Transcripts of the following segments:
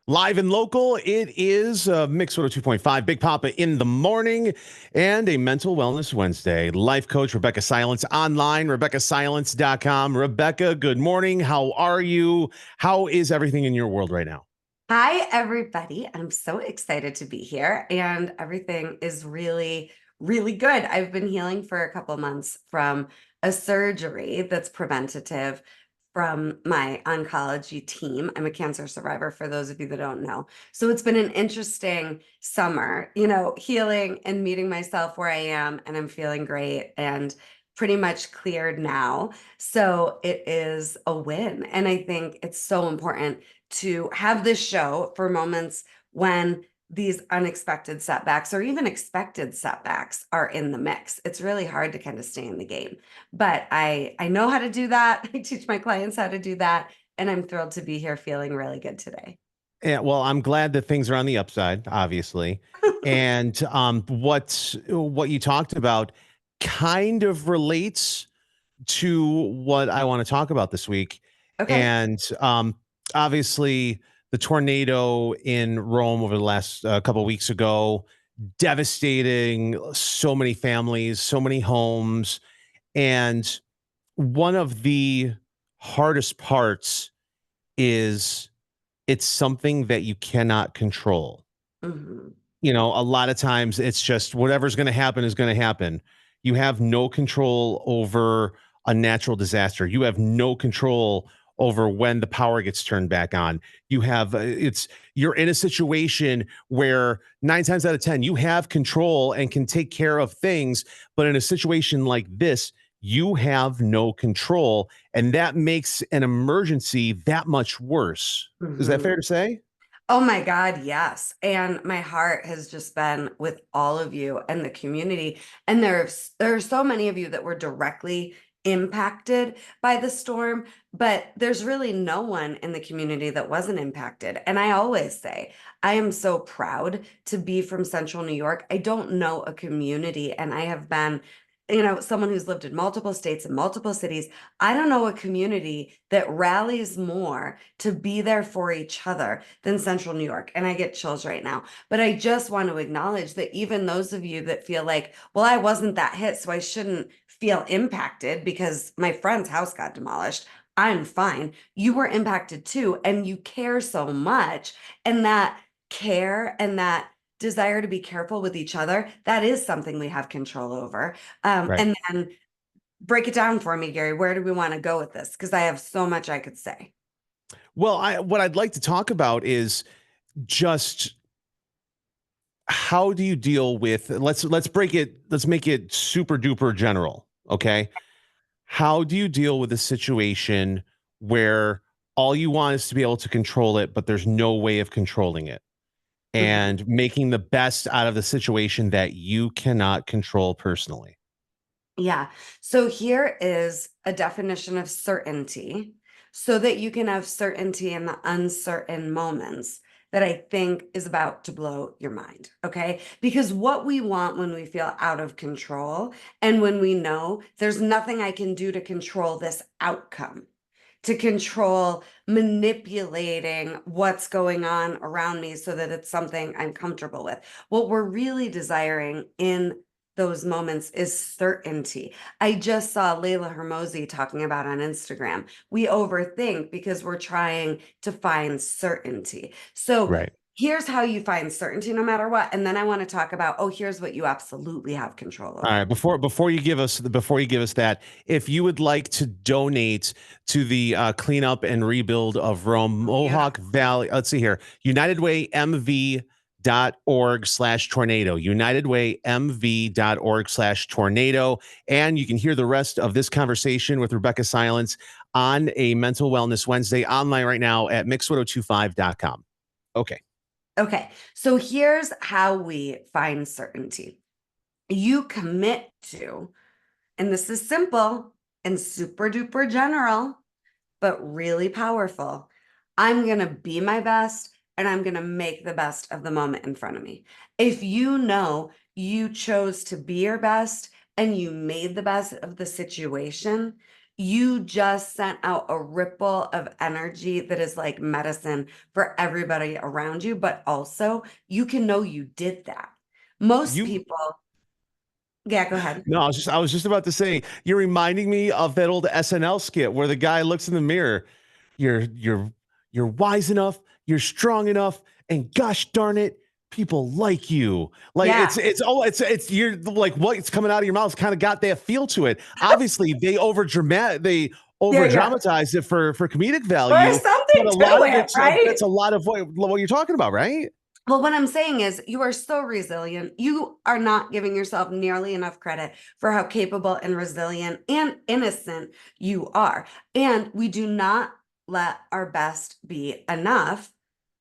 Live and local, it is Mix 2.5, Big Poppa in the morning, and a Mental Wellness Wednesday. Life coach Rebeccah Silence online, RebeccahSilence.com. Rebeccah, good morning. How are you? How is everything in your world right now? Hi, everybody. I'm so excited to be here, and everything is really, really good. I've been healing for a couple months from a surgery that's preventative from my oncology team. I'm a cancer survivor, for those of you that don't know. So it's been an interesting summer, healing and meeting myself where I am, and I'm feeling great and pretty much cleared now. So it is a win. And I think it's so important to have this show for moments when these unexpected setbacks or even expected setbacks are in the mix. It's really hard to kind of stay in the game. But I know how to do that. I teach my clients how to do that. And I'm thrilled to be here feeling really good today. Yeah, well, I'm glad that things are on the upside, obviously. And what you talked about kind of relates to what I want to talk about this week. Okay. And obviously, the tornado in Rome over the last couple of weeks ago, devastating so many families, so many homes. And one of the hardest parts is it's something that you cannot control. Mhm. A lot of times it's just whatever's going to happen is going to happen. You have no control over a natural disaster. You have no control over when the power gets turned back on. You're in a situation where 9 times out of 10, you have control and can take care of things. But in a situation like this, you have no control. And that makes an emergency that much worse. Is that fair Mhm. to say? Oh my God, yes. And my heart has just been with all of you and the community. And there are so many of you that were directly impacted by the storm, but there's really no one in the community that wasn't impacted. And I always say, I am so proud to be from Central New York. I don't know a community, and I have been someone who's lived in multiple states and multiple cities. I don't know a community that rallies more to be there for each other than Central New York. And I get chills right now. But I just want to acknowledge that even those of you that feel like, well, I wasn't that hit, so I shouldn't feel impacted because my friend's house got demolished. I'm fine. You were impacted too, and you care so much. And that care and that desire to be careful with each other, that is something we have control over. Right. And then break it down for me, Gary. Where do we want to go with this? Because I have so much I could say. Well, what I'd like to talk about is just how do you deal with let's make it super duper general, okay? How do you deal with a situation where all you want is to be able to control it, but there's no way of controlling it Mhm. and making the best out of the situation that you cannot control personally? Yeah. So here is a definition of certainty so that you can have certainty in the uncertain moments that I think is about to blow your mind. Okay. Because what we want when we feel out of control and when we know there's nothing I can do to control this outcome, to control manipulating what's going on around me so that it's something I'm comfortable with. What we're really desiring in those moments is certainty. I just saw Layla Hermosi talking about on Instagram. We overthink because we're trying to find certainty. So Right. here's how you find certainty no matter what. And then I want to talk about, oh, here's what you absolutely have control All right, over. before you give us that, if you would like to donate to the cleanup and rebuild of Rome, Mohawk Beautiful. Valley, let's see here, UnitedWayMV.org/tornado, UnitedWayMV.org/tornado, and you can hear the rest of this conversation with Rebeccah Silence on a Mental Wellness Wednesday online right now at mix1025.com. Okay. Okay. So here's how we find certainty. You commit to, and this is simple and super duper general, but really powerful. I'm going to be my best and I'm going to make the best of the moment in front of me. If you know you chose to be your best and you made the best of the situation, you just sent out a ripple of energy that is like medicine for everybody around you, but also you can know you did that. Most You people, yeah, go ahead. No, I was just about to say, you're reminding me of that old SNL skit where the guy looks in the mirror. You're you're wise enough, you're strong enough, and gosh darn it, people like you. Like Yeah, it's you're like what's coming out of your mouth kind of got that feel to it. Obviously, they over yeah. dramatize it for comedic There's value, but something a to lot of it, it's right? that's a lot of what you're talking about, right? Well, what I'm saying is, you are so resilient. You are not giving yourself nearly enough credit for how capable and resilient and innocent you are. And we do not let our best be enough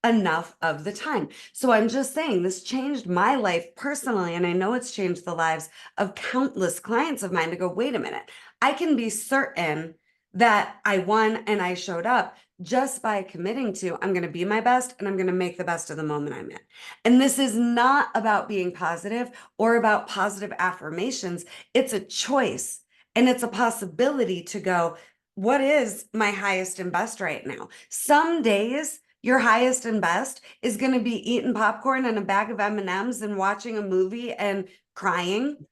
of the time. So I'm just saying this changed my life personally. And I know it's changed the lives of countless clients of mine to go, wait a minute, I can be certain that I won and I showed up just by committing to, I'm going to be my best and I'm going to make the best of the moment I'm in. And this is not about being positive or about positive affirmations. It's a choice and it's a possibility to go, what is my highest and best right now? Some days your highest and best is going to be eating popcorn and a bag of M&Ms and watching a movie and crying.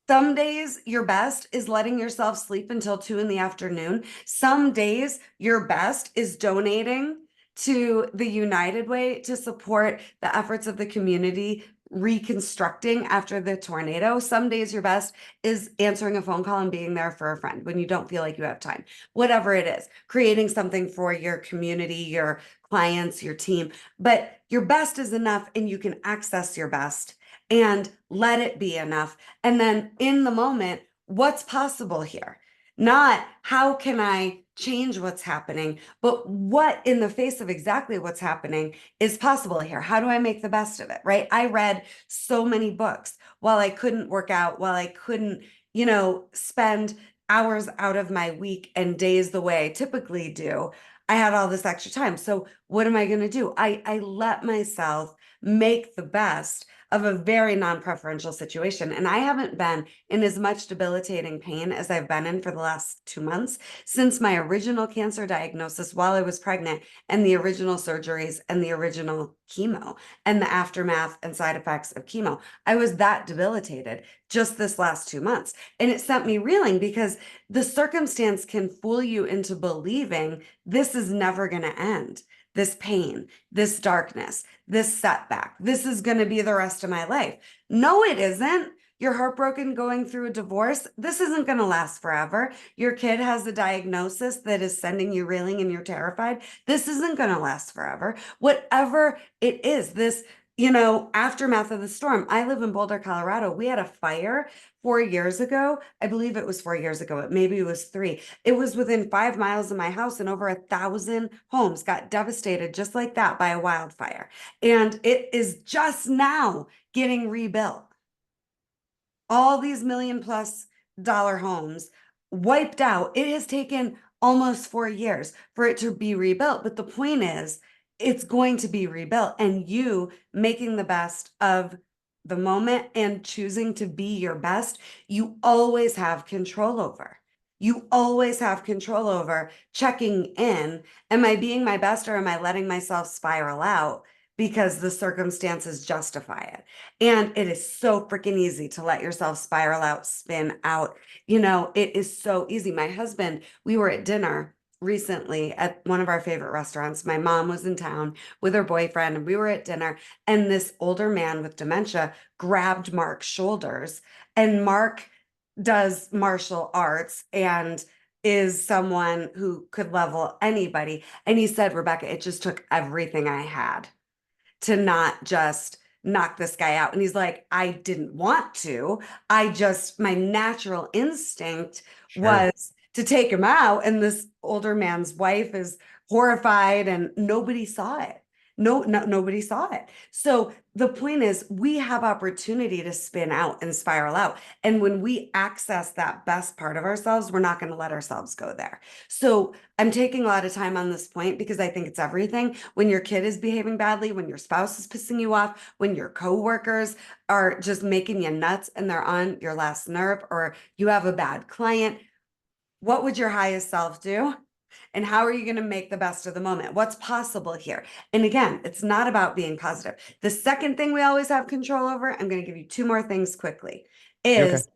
Some days your best is letting yourself sleep until 2 in the afternoon. Some days your best is donating to the United Way to support the efforts of the community reconstructing after the tornado. Some days your best is answering a phone call and being there for a friend when you don't feel like you have time. Whatever it is, creating something for your community, your clients, your team. But your best is enough and you can access your best and let it be enough. And then in the moment, what's possible here? Not how can I change what's happening, but what in the face of exactly what's happening is possible here? How do I make the best of it? Right? I read so many books while I couldn't work out, while I couldn't, spend hours out of my week and days the way I typically do. I had all this extra time. So what am I going to do? I let myself make the best of a very non-preferential situation. And I haven't been in as much debilitating pain as I've been in for the last 2 months since my original cancer diagnosis while I was pregnant and the original surgeries and the original chemo and the aftermath and side effects of chemo. I was that debilitated just this last 2 months. And it sent me reeling because the circumstance can fool you into believing this is never going to end. This pain, this darkness, this setback. This is going to be the rest of my life. No, it isn't. You're heartbroken going through a divorce. This isn't going to last forever. Your kid has a diagnosis that is sending you reeling and you're terrified. This isn't going to last forever. Whatever it is, this, aftermath of the storm. I live in Boulder, Colorado. We had a fire 4 years ago. I believe it was 4 years ago. Maybe it was three. It was within 5 miles of my house, and over 1,000 homes got devastated just like that by a wildfire. And it is just now getting rebuilt. All these $1 million+ homes wiped out. It has taken almost 4 years for it to be rebuilt. But the point is, it's going to be rebuilt, and you making the best of the moment and choosing to be your best, you always have control over. You always have control over checking in. Am I being my best or am I letting myself spiral out because the circumstances justify it? And it is so freaking easy to let yourself spiral out, spin out. It is so easy. My husband, we were at dinner recently at one of our favorite restaurants. My mom was in town with her boyfriend, and we were at dinner. And this older man with dementia grabbed Mark's shoulders. And Mark does martial arts and is someone who could level anybody. And he said, Rebecca, it just took everything I had to not just knock this guy out. And he's like, I didn't want to. My natural instinct Sure. was to take him out. And this older man's wife is horrified and nobody saw it. No, nobody saw it. So the point is, we have opportunity to spin out and spiral out. And when we access that best part of ourselves, we're not going to let ourselves go there. So I'm taking a lot of time on this point because I think it's everything. When your kid is behaving badly, when your spouse is pissing you off, when your coworkers are just making you nuts and they're on your last nerve, or you have a bad client, what would your highest self do? And how are you going to make the best of the moment? What's possible here? And again, it's not about being positive. The second thing we always have control over, I'm going to give you two more things quickly, Okay. is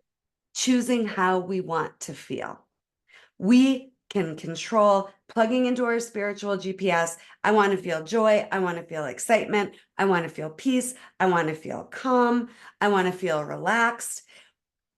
choosing how we want to feel. We can control plugging into our spiritual GPS. I want to feel joy. I want to feel excitement. I want to feel peace. I want to feel calm. I want to feel relaxed.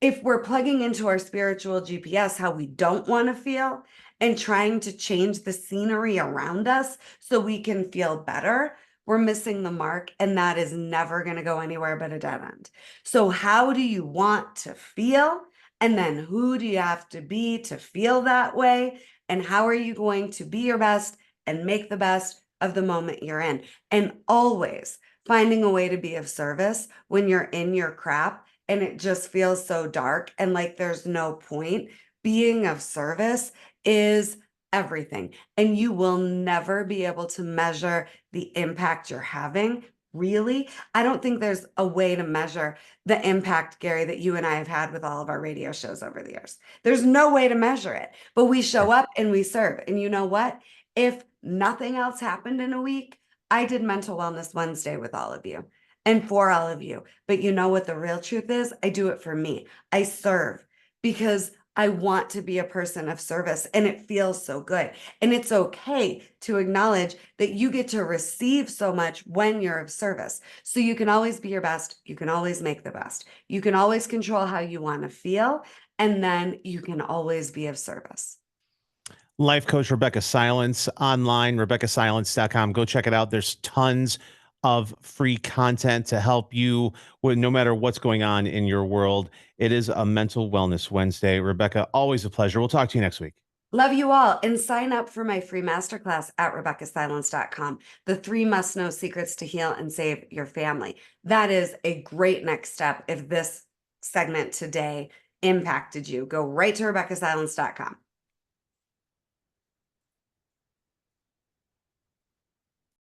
If we're plugging into our spiritual GPS how we don't want to feel and trying to change the scenery around us so we can feel better, we're missing the mark, and that is never going to go anywhere but a dead end. So, how do you want to feel? And then, who do you have to be to feel that way? And how are you going to be your best and make the best of the moment you're in? And always finding a way to be of service when you're in your crap and it just feels so dark and like there's no point. Being of service is everything. And you will never be able to measure the impact you're having. Really, I don't think there's a way to measure the impact, Gary, that you and I have had with all of our radio shows over the years. There's no way to measure it, but we show up and we serve. And you know what? If nothing else happened in a week, I did Mental Wellness Wednesday with all of you and for all of you. But you know what the real truth is? I do it for me. I serve because I want to be a person of service and it feels so good. And it's okay to acknowledge that you get to receive so much when you're of service. So you can always be your best. You can always make the best. You can always control how you want to feel. And then you can always be of service. Life coach Rebeccah Silence online, RebeccahSilence.com. Go check it out. There's tons of free content to help you with no matter what's going on in your world. It is a Mental Wellness Wednesday. Rebeccah, always a pleasure. We'll talk to you next week. Love you all, and sign up for my free masterclass at RebeccahSilence.com. The 3 must-know secrets to heal and save your family. That is a great next step if this segment today impacted you. Go right to RebeccahSilence.com.